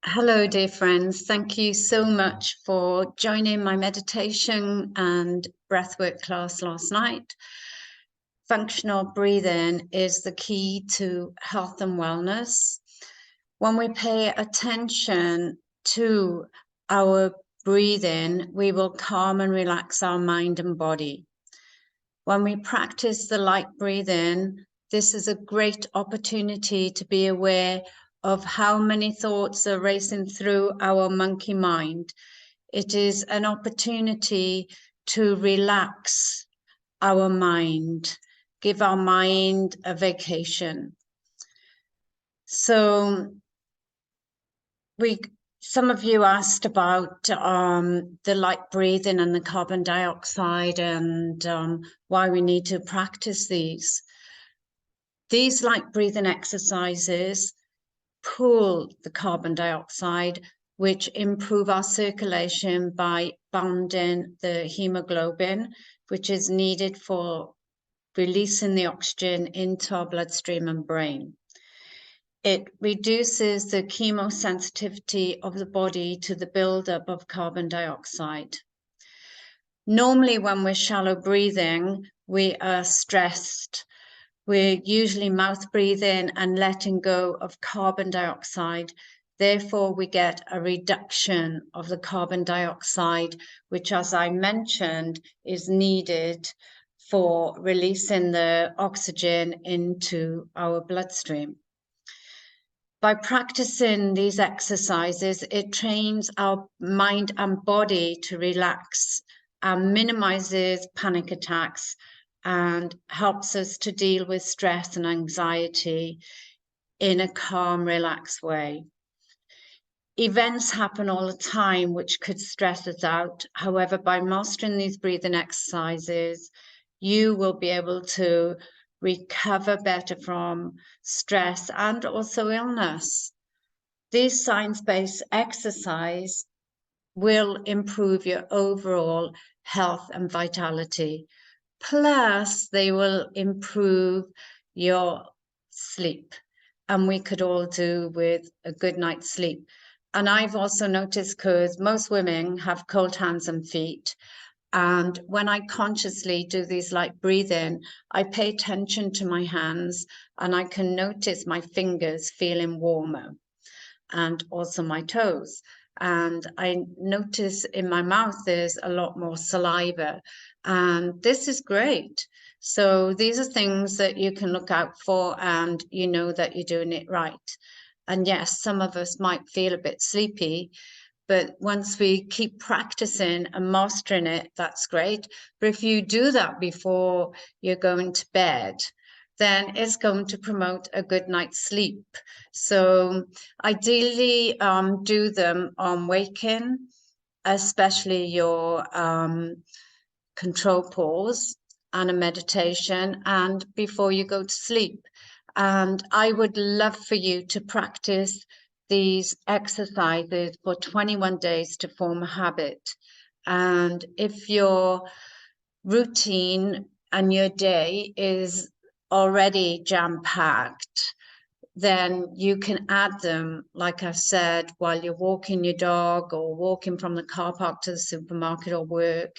Hello, dear friends. Thank you so much for joining my meditation and breathwork class last night. Functional breathing is the key to health and wellness. When we pay attention to our breathing, we will calm and relax our mind and body. When we practice the light breathing, this is a great opportunity to be aware of how many thoughts are racing through our monkey mind. It is an opportunity to relax our mind, give our mind a vacation. So some of you asked about the light breathing and the carbon dioxide and why we need to practice these. These light breathing exercises pull the carbon dioxide, which improve our circulation by bonding the hemoglobin, which is needed for releasing the oxygen into our bloodstream and brain. It reduces the chemosensitivity of the body to the buildup of carbon dioxide. Normally, when we're shallow breathing, we are stressed. We're usually mouth breathing and letting go of carbon dioxide. Therefore, we get a reduction of the carbon dioxide, which, as I mentioned, is needed for releasing the oxygen into our bloodstream. By practicing these exercises, it trains our mind and body to relax and minimizes panic attacks and helps us to deal with stress and anxiety in a calm, relaxed way. Events happen all the time which could stress us out. However, by mastering these breathing exercises, you will be able to recover better from stress and also illness. These science-based exercises will improve your overall health and vitality. Plus, they will improve your sleep. And we could all do with a good night's sleep. And I've also noticed, because most women have cold hands and feet, and when I consciously do these light breathing, I pay attention to my hands and I can notice my fingers feeling warmer and also my toes. And I notice in my mouth there's a lot more saliva, and this is great. So these are things that you can look out for, and you know that you're doing it right. And yes, some of us might feel a bit sleepy, but once we keep practicing and mastering it, that's great. But if you do that before you're going to bed, then it's going to promote a good night's sleep. So ideally, do them on waking, especially your control pause and a meditation, and before you go to sleep. And I would love for you to practice these exercises for 21 days to form a habit. And if your routine and your day is already jam-packed, then you can add them, like I said, while you're walking your dog or walking from the car park to the supermarket or work,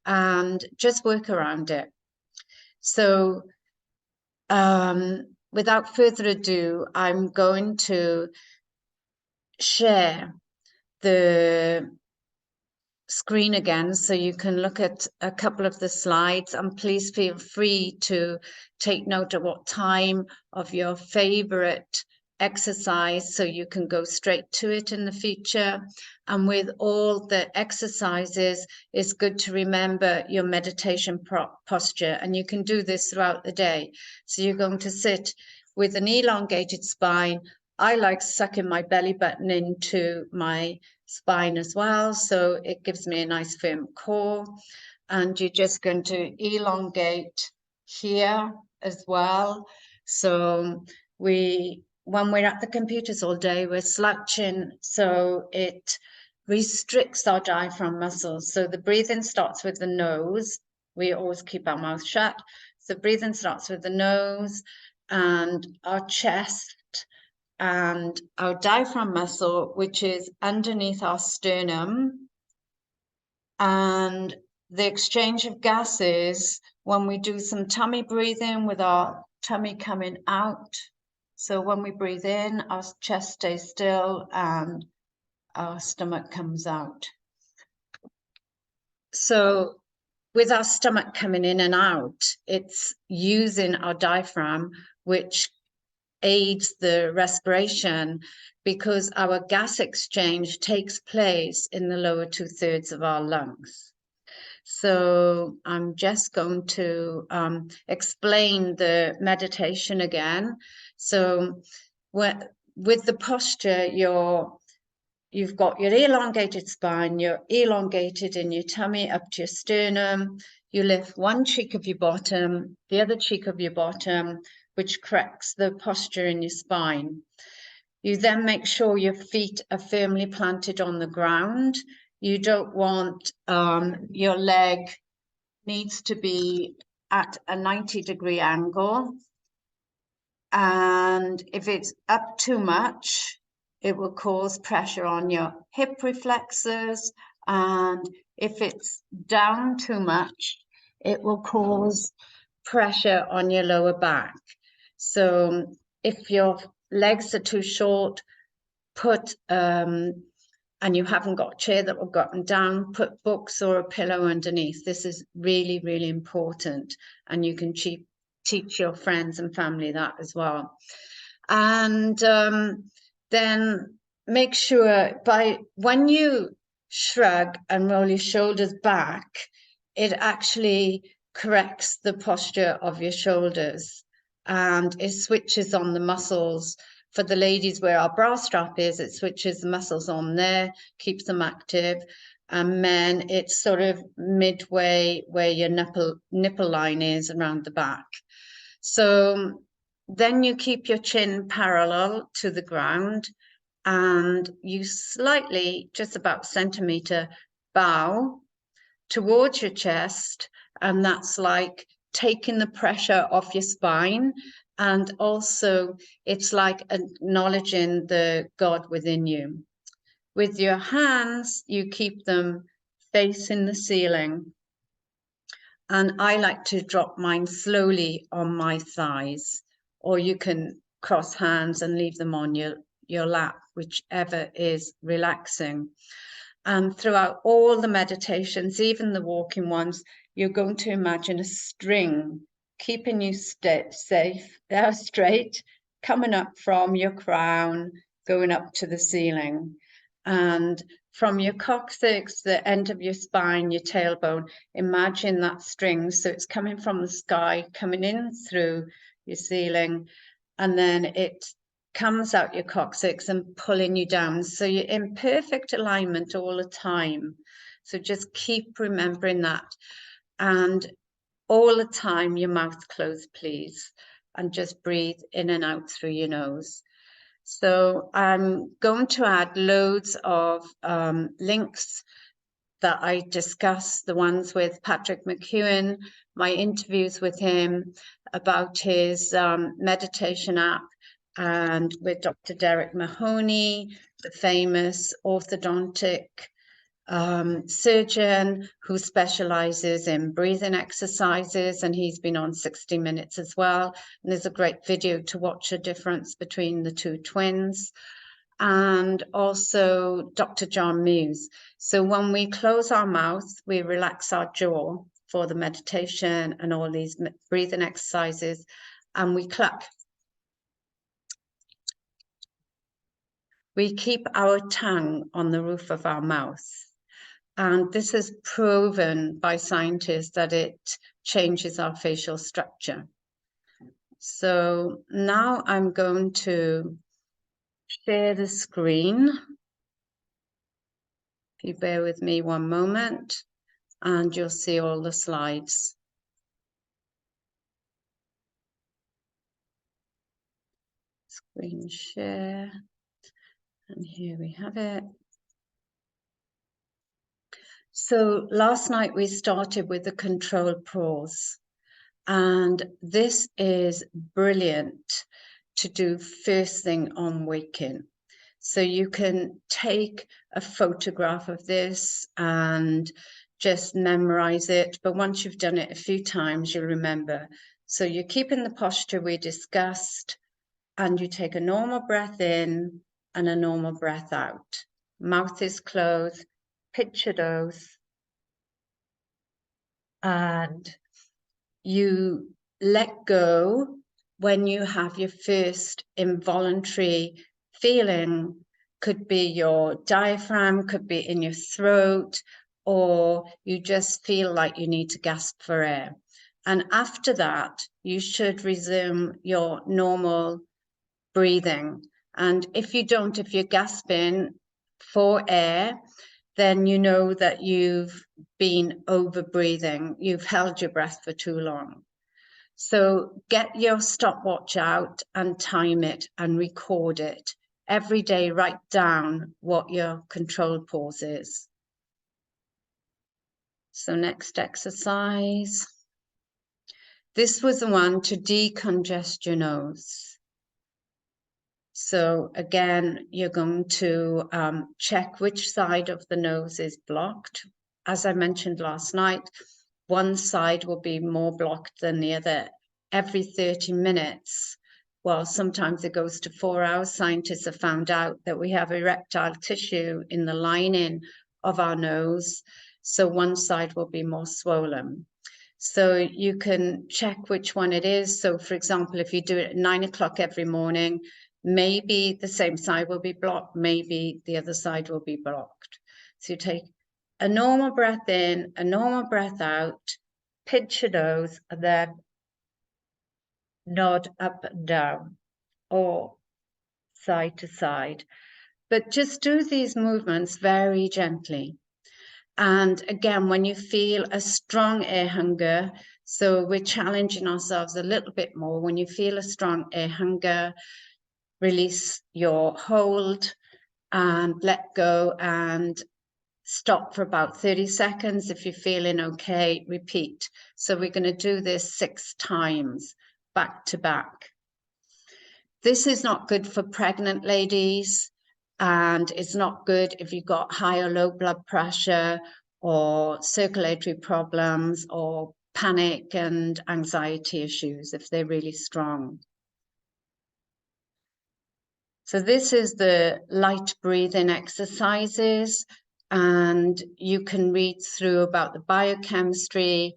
and just work around it. So without further ado, I'm going to share the screen again so you can look at a couple of the slides, and please feel free to take note of what time of your favorite exercise so you can go straight to it in the future. And with all the exercises, it's good to remember your meditation posture, and you can do this throughout the day. So you're going to sit with an elongated spine. I like sucking my belly button into my spine as well, so it gives me a nice firm core. And you're just going to elongate here as well. So when we're at the computers all day, we're slouching, so it restricts our diaphragm muscles. So the breathing starts with the nose. We always keep our mouth shut. So breathing starts with the nose, and our chest and our diaphragm muscle, which is underneath our sternum, and the exchange of gases when we do some tummy breathing with our tummy coming out. So when we breathe in, our chest stays still and our stomach comes out. So with our stomach coming in and out, it's using our diaphragm, which aids the respiration, because our gas exchange takes place in the lower 2/3 of our lungs. So I'm just going to explain the meditation again. So with the posture, you've got your elongated spine, you're elongated in your tummy up to your sternum. You lift one cheek of your bottom, the other cheek of your bottom, which corrects the posture in your spine. You then make sure your feet are firmly planted on the ground. You don't want your leg needs to be at a 90-degree angle. And if it's up too much, it will cause pressure on your hip reflexes. And if it's down too much, it will cause pressure on your lower back. So if your legs are too short, put and you haven't got a chair that will go up and down, put books or a pillow underneath. This is really, really important. And you can teach your friends and family that as well. And then make sure when you shrug and roll your shoulders back, it actually corrects the posture of your shoulders, and it switches on the muscles. For the ladies where our bra strap is, it switches the muscles on there, keeps them active. And men, it's sort of midway where your nipple line is around the back. So then you keep your chin parallel to the ground, and you slightly, just about a centimeter, bow towards your chest, and that's like taking the pressure off your spine. And also it's like acknowledging the God within you. With your hands, you keep them facing the ceiling. And I like to drop mine slowly on my thighs, or you can cross hands and leave them on your lap, whichever is relaxing. And throughout all the meditations, even the walking ones, you're going to imagine a string keeping you safe, straight, coming up from your crown, going up to the ceiling. And from your coccyx, the end of your spine, your tailbone, imagine that string. So it's coming from the sky, coming in through your ceiling, and then it comes out your coccyx and pulling you down. So you're in perfect alignment all the time. So just keep remembering that. And all the time, your mouth closed, please. And just breathe in and out through your nose. So I'm going to add loads of links that I discuss, the ones with Patrick Mckeown, my interviews with him about his meditation app, and with Dr.Derek Mahony, the famous orthodontic surgeon who specializes in breathing exercises, and he's been on 60 Minutes as well. And there's a great video to watch the difference between the two twins. And also Dr. Mew. So when we close our mouth, we relax our jaw for the meditation and all these breathing exercises, and we clap. We keep our tongue on the roof of our mouth. And this is proven by scientists that it changes our facial structure. So now I'm going to share the screen. If you bear with me one moment, and you'll see all the slides. Screen share. And here we have it. So last night we started with the control pause, and this is brilliant to do first thing on waking. So you can take a photograph of this and just memorize it. But once you've done it a few times, you'll remember. So you're keeping the posture we discussed, and you take a normal breath in and a normal breath out. Mouth is closed, picture those. And you let go when you have your first involuntary feeling. Could be your diaphragm, could be in your throat, or you just feel like you need to gasp for air. And after that, you should resume your normal breathing. And if you don't, if you're gasping for air, then you know that you've been over breathing. You've held your breath for too long. So get your stopwatch out and time it and record it. Every day, write down what your control pause is. So next exercise. This was the one to decongest your nose. So again, you're going to check which side of the nose is blocked. As I mentioned last night, one side will be more blocked than the other. Every 30 minutes, well, sometimes it goes to 4 hours, scientists have found out that we have erectile tissue in the lining of our nose, so one side will be more swollen. So you can check which one it is. So for example, if you do it at 9 o'clock every morning, maybe the same side will be blocked, maybe the other side will be blocked. So you take a normal breath in, a normal breath out, pinch your nose, and then nod up and down or side to side. But just do these movements very gently. And again, when you feel a strong air hunger, so we're challenging ourselves a little bit more. When you feel a strong air hunger, release your hold and let go and stop for about 30 seconds. If you're feeling okay, repeat. So we're going to do this 6 times back to back. This is not good for pregnant ladies, and it's not good if you've got high or low blood pressure or circulatory problems or panic and anxiety issues if they're really strong. So this is the light breathing exercises, and you can read through about the biochemistry,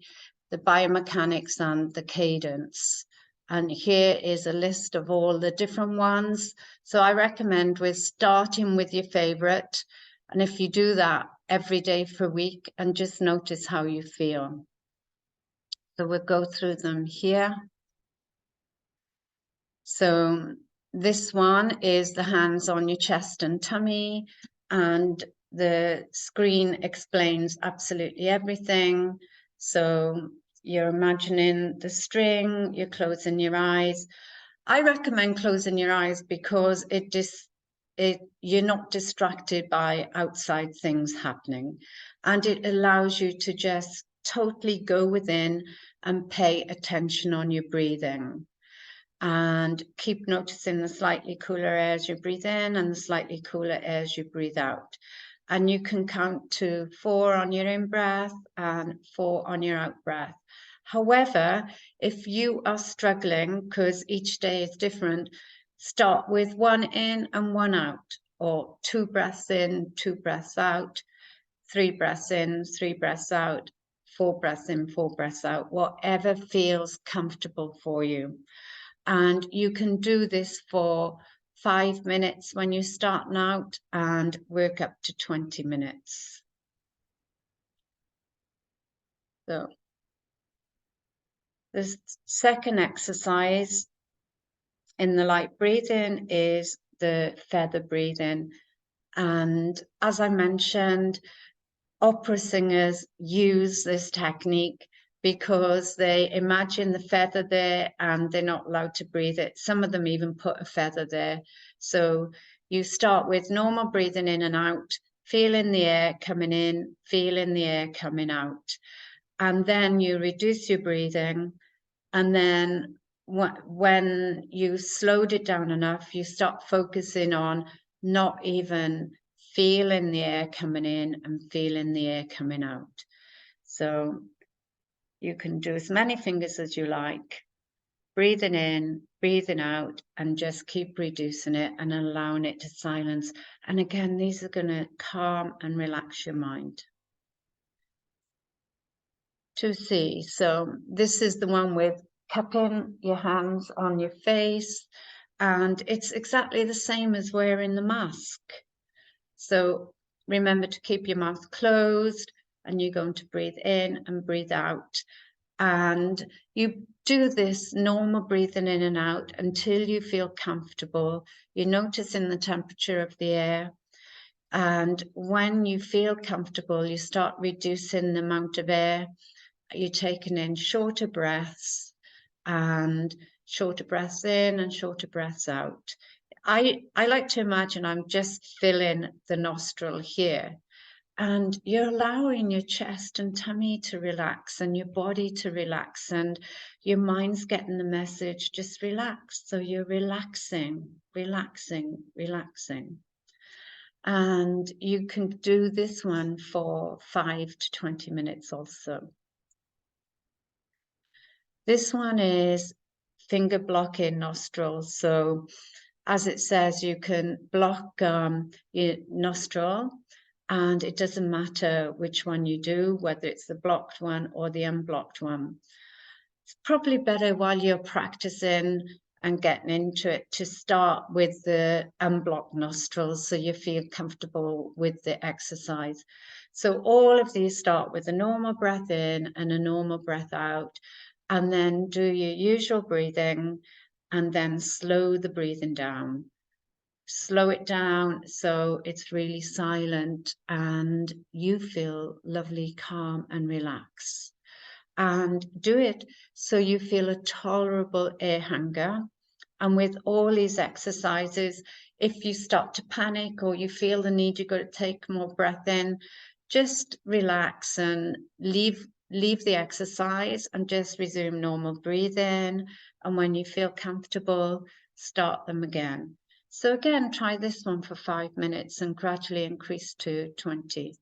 the biomechanics, and the cadence. And here is a list of all the different ones. So I recommend we're starting with your favorite. And if you do that every day for a week and just notice how you feel. So we'll go through them here. So this one is the hands on your chest and tummy, and the screen explains absolutely everything. So you're imagining the string, you're closing your eyes. I recommend closing your eyes because you're not distracted by outside things happening, and it allows you to just totally go within and pay attention on your breathing. And keep noticing the slightly cooler air as you breathe in and the slightly cooler air as you breathe out. And you can count to 4 on your in breath and 4 on your out breath. However, if you are struggling, because each day is different, start with 1 in and 1 out, or 2 breaths in, 2 breaths out, 3 breaths in, 3 breaths out, 4 breaths in, 4 breaths out, whatever feels comfortable for you. And you can do this for 5 minutes when you're starting out and work up to 20 minutes. So the second exercise in the light breathing is the feather breathing. And as I mentioned, opera singers use this technique because they imagine the feather there and they're not allowed to breathe it. Some of them even put a feather there. So you start with normal breathing in and out, feeling the air coming in, feeling the air coming out. And then you reduce your breathing. And then when you slowed it down enough, you start focusing on not even feeling the air coming in and feeling the air coming out. So you can do as many fingers as you like, breathing in, breathing out, and just keep reducing it and allowing it to silence. And again, these are going to calm and relax your mind. 2C. So this is the one with cupping your hands on your face, and it's exactly the same as wearing the mask. So remember to keep your mouth closed, and you're going to breathe in and breathe out. And you do this normal breathing in and out until you feel comfortable. You're noticing the temperature of the air. And when you feel comfortable, you start reducing the amount of air. You're taking in shorter breaths, and shorter breaths in and shorter breaths out. I like to imagine I'm just filling the nostril here, and you're allowing your chest and tummy to relax and your body to relax, and your mind's getting the message, just relax. So you're relaxing, relaxing, relaxing. And you can do this one for 5 to 20 minutes also. This one is finger blocking nostrils. So as it says, you can block your nostril, and it doesn't matter which one you do, whether it's the blocked one or the unblocked one. It's probably better while you're practicing and getting into it to start with the unblocked nostrils so you feel comfortable with the exercise. So all of these start with a normal breath in and a normal breath out, and then do your usual breathing, and then slow the breathing down. Slow it down so it's really silent and you feel lovely, calm and relaxed. And do it so you feel a tolerable air hunger. And with all these exercises, if you start to panic or you feel the need, you've got to take more breath in, just relax and leave the exercise and just resume normal breathing. And when you feel comfortable, start them again. So again, try this one for 5 minutes and gradually increase to 20.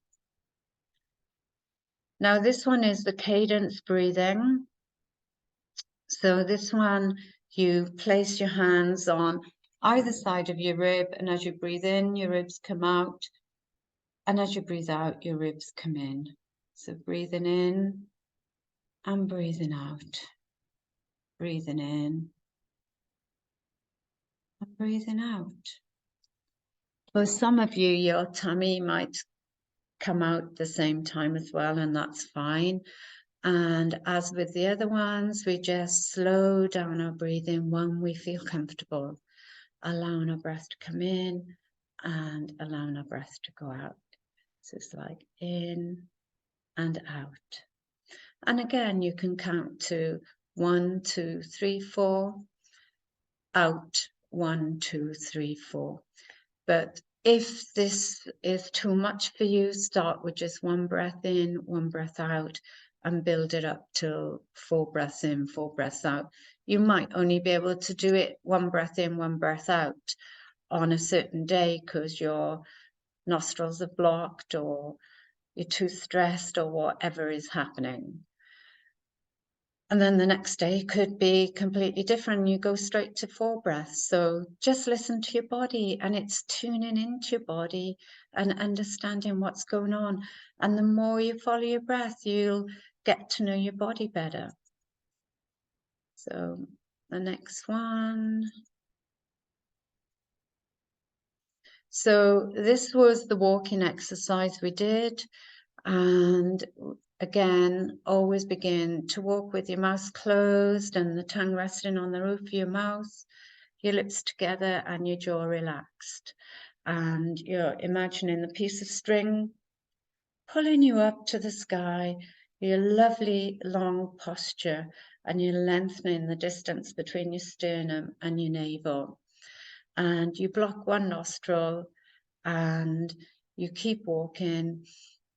Now this one is the cadence breathing. So this one, you place your hands on either side of your rib, and as you breathe in, your ribs come out, and as you breathe out, your ribs come in. So breathing in and breathing out, breathing in and breathing out. For some of you, your tummy might come out at the same time as well, and that's fine. And as with the other ones, we just slow down our breathing when we feel comfortable, allowing our breath to come in and allowing our breath to go out. So it's like in and out. And again, you can count to 1, 2, 3, 4, out, 1, 2, 3, 4. But if this is too much for you, start with just 1 breath in, 1 breath out, and build it up till 4 breaths in, 4 breaths out. You might only be able to do it 1 breath in, 1 breath out on a certain day because your nostrils are blocked or you're too stressed or whatever is happening. And then the next day could be completely different. You go straight to 4 breaths. So just listen to your body, and it's tuning into your body and understanding what's going on. And the more you follow your breath, you'll get to know your body better. So the next one. So this was the walking exercise we did. And again, always begin to walk with your mouth closed and the tongue resting on the roof of your mouth, your lips together and your jaw relaxed. And you're imagining the piece of string pulling you up to the sky, your lovely long posture, and you're lengthening the distance between your sternum and your navel. And you block one nostril and you keep walking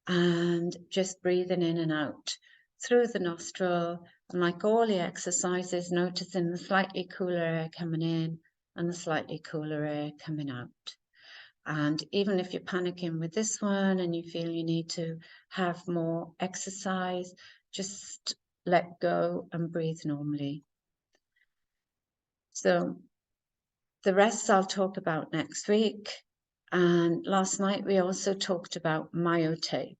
and just breathing in and out through the nostril And like all the exercises, noticing the slightly cooler air coming in and the slightly cooler air coming out. And even if you're panicking with this one and you feel you need to have more exercise, just let go and breathe normally. So the rest I'll talk about next week. And last night we also talked about myotape.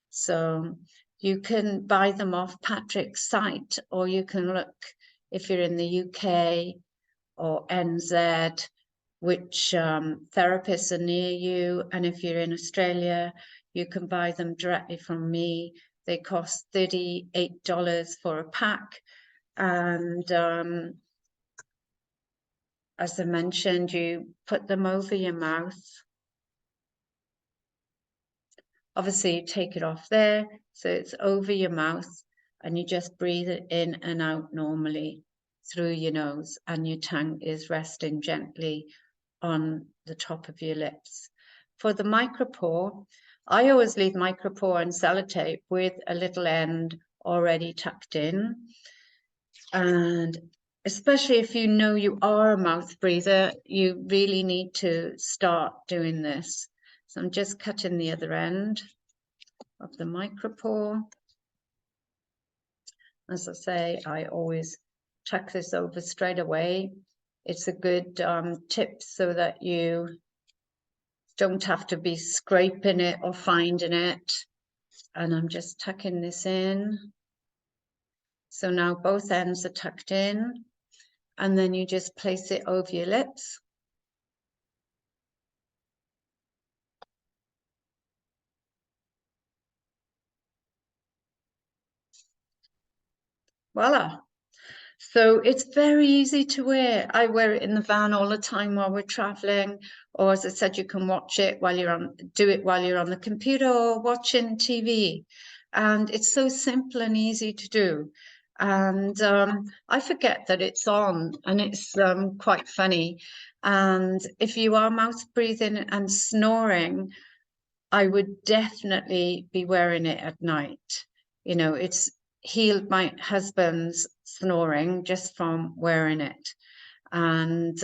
So you can buy them off Patrick's site, or you can look, if you're in the UK or NZ, which therapists are near you. And if you're in Australia, you can buy them directly from me. They cost $38 for a pack. And as I mentioned, you put them over your mouth. Obviously, you take it off there, so it's over your mouth, and you just breathe it in and out normally through your nose, and your tongue is resting gently on the top of your lips. For the micropore, I always leave micropore and sellotape with a little end already tucked in. And especially if you know you are a mouth breather, you really need to start doing this. So I'm just cutting the other end of the micropore. As I say, I always tuck this over straight away. It's a good tip so that you don't have to be scraping it or finding it. And I'm just tucking this in. So now both ends are tucked in, and then you just place it over your lips. Voila. So it's very easy to wear. I wear it in the van all the time while we're traveling, or as I said, you can watch it while you're on, do it while you're on the computer or watching TV. And it's so simple and easy to do. And I forget that it's on, and it's quite funny. And if you are mouth breathing and snoring, I would definitely be wearing it at night. You know, it's healed my husband's snoring just from wearing it. And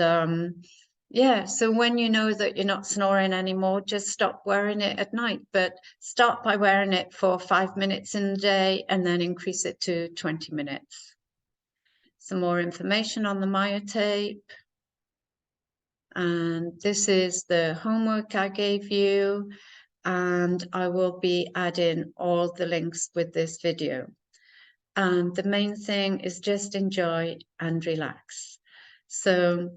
yeah, so when you know that you're not snoring anymore, just stop wearing it at night. But start by wearing it for 5 minutes in the day and then increase it to 20 minutes. Some more information on the myotape. And this is the homework I gave you. And I will be adding all the links with this video. And the main thing is just enjoy and relax. So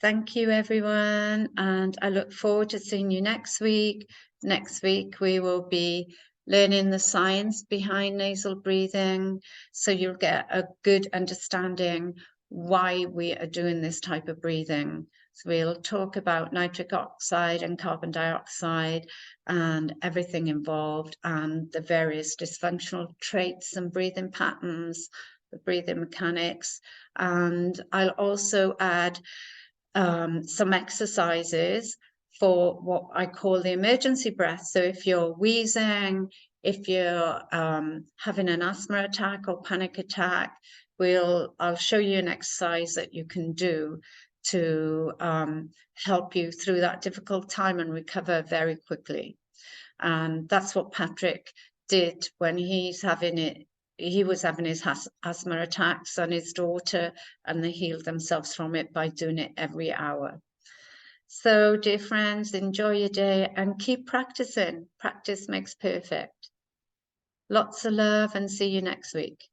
thank you, everyone. And I look forward to seeing you next week. Next week, we will be learning the science behind nasal breathing. So you'll get a good understanding why we are doing this type of breathing. So we'll talk about nitric oxide and carbon dioxide and everything involved, and the various dysfunctional traits and breathing patterns, the breathing mechanics. And I'll also add some exercises for what I call the emergency breath. So if you're wheezing, if you're having an asthma attack or panic attack, I'll show you an exercise that you can do to help you through that difficult time and recover very quickly. And that's what Patrick did when he's having it. He was having his asthma attacks on his daughter, and they healed themselves from it by doing it every hour. So, dear friends, enjoy your day and keep practicing. Practice makes perfect. Lots of love, and see you next week.